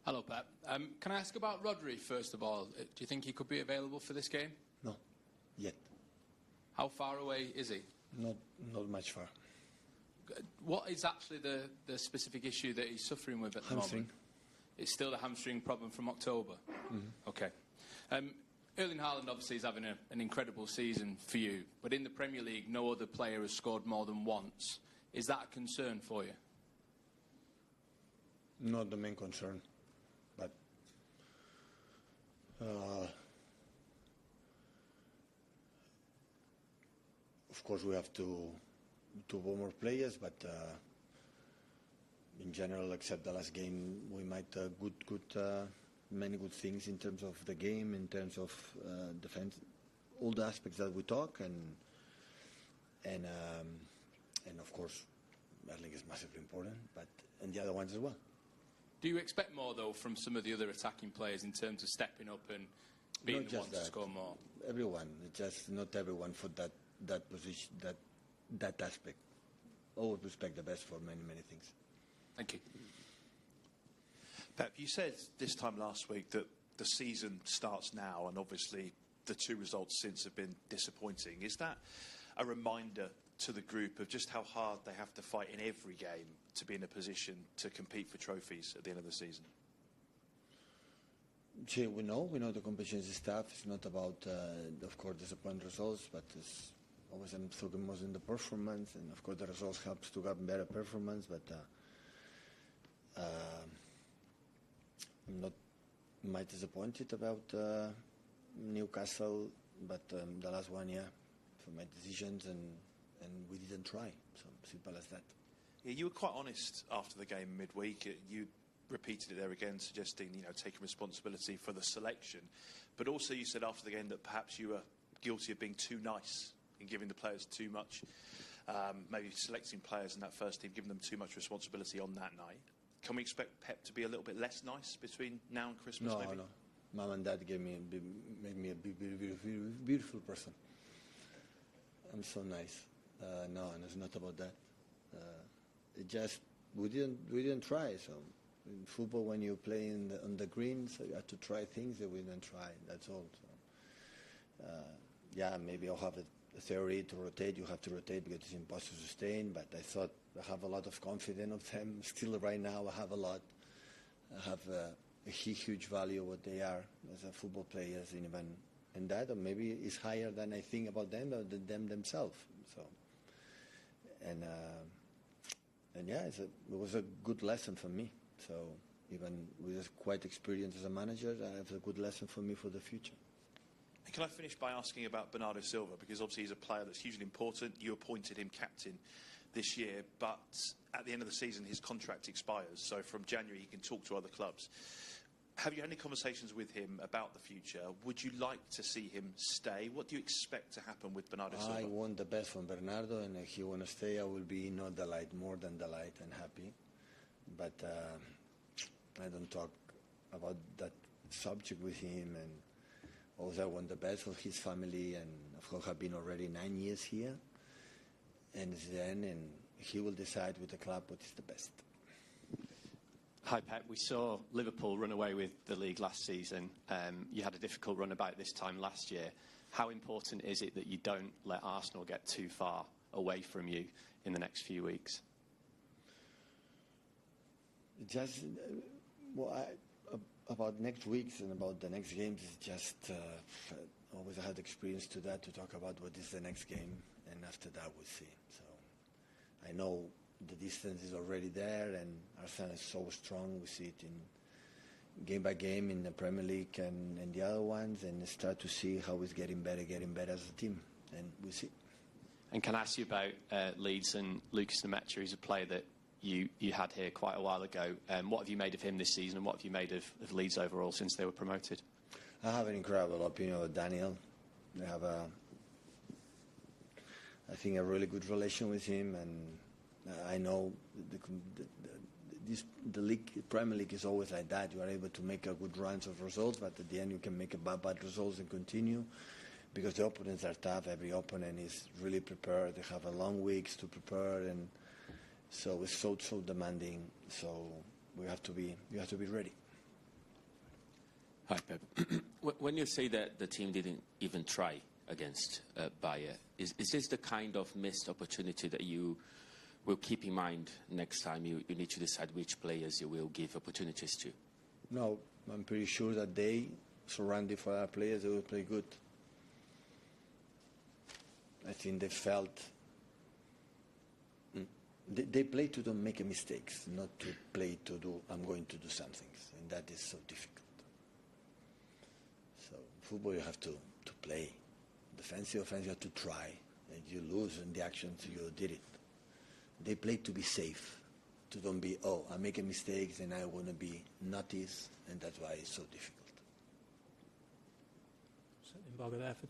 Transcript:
Hello, Pep. Can I ask about Rodri, first of all? Do you think he could be available for this game? No, yet. How far away is he? Not much far. What is actually the specific issue that he's suffering with at the Hamstring. moment? It's still a hamstring problem from October? Okay. Erling Haaland obviously is having an incredible season for you, but in the Premier League, no other player has scored more than once. Is that a concern for you? Not the main concern, but of course we have two more players, but in general, except the last game, we might many good things in terms of the game, in terms of defense, all the aspects that we talk, and of course, Erling is massively important, and the other ones as well. Do you expect more though from some of the other attacking players in terms of stepping up and being the ones to score more? Everyone, just not everyone for that position, that aspect. Always respect the best for many things. Thank you. Pep, you said this time last week that the season starts now, and obviously the two results since have been disappointing. Is that a reminder to the group of just how hard they have to fight in every game to be in a position to compete for trophies at the end of the season? We know the competition is tough. It's not about, of course, disappointing results, but it's always I'm talking most in the performance, and of course the results helps to have better performance, but I'm not much disappointed about Newcastle, but the last one, for my decisions, and we didn't try. So simple as that. Yeah, you were quite honest after the game midweek. You repeated it there again, suggesting taking responsibility for the selection, but also you said after the game that perhaps you were guilty of being too nice in giving the players too much, maybe selecting players in that first team, giving them too much responsibility on that night. Can we expect Pep to be a little bit less nice between now and Christmas? No, maybe? no. Mom and Dad made me a beautiful person. I'm so nice. No, and it's not about that. It just we didn't try. So in football, when you play on the green, so you have to try things that we didn't try. That's all. So, maybe I'll have a theory to rotate. You have to rotate because it's impossible to sustain. But I thought I have a lot of confidence of them. Still, right now, I have a lot. I have a huge value what they are as a football players, and that, or maybe it's higher than I think about them or them themselves. So, and it was a good lesson for me. So even with quite experience as a manager, I have a good lesson for me for the future. And can I finish by asking about Bernardo Silva, because obviously he's a player that's hugely important. You appointed him captain this year, but at the end of the season his contract expires, so from January he can talk to other clubs. Have you had any conversations with him about the future? Would you like to see him stay? What do you expect to happen with Bernardo Silva? I want the best from Bernardo, and if he want to stay, I will be not delighted, more than delighted and happy. But I don't talk about that subject with him, and also I want the best for his family, and of course I've been already 9 years here, and it's the end, and he will decide with the club what is the best. Hi Pep, we saw Liverpool run away with the league last season. You had a difficult run about this time last year. How important is it that you don't let Arsenal get too far away from you in the next few weeks? Just about next weeks and about the next games, it's just always I had experience to that, to talk about what is the next game, and after that we'll see. So I know the distance is already there, and Arsenal is so strong. We see it in game by game in the Premier League and the other ones, and start to see how it's getting better as a team, and we'll see. And can I ask you about Leeds and Lucas Nemecha? He's a player that you had here quite a while ago. What have you made of him this season, and what have you made of Leeds overall since they were promoted? I have an incredible opinion of Daniel. I have I think a really good relation with him, and I know the league, Premier League is always like that. You are able to make a good runs of results, but at the end you can make a bad results and continue, because the opponents are tough. Every opponent is really prepared. They have a long weeks to prepare, and so it's so demanding. So you have to be ready. Hi, Pep. When you say that the team didn't even try against Bayer, is this the kind of missed opportunity that you will keep in mind next time you need to decide which players you will give opportunities to? No, I'm pretty sure that they, surrounded for our players, they will play good. I think they felt they play to don't make mistakes, not to play to do I'm going to do something, and that is so difficult. So football you have to play. Defensive, offensive, you have to try. And you lose in the actions, you did it. They play to be safe, to don't be, I'm making mistakes and I want to be noticed, and that's why it's so difficult. Embargo there for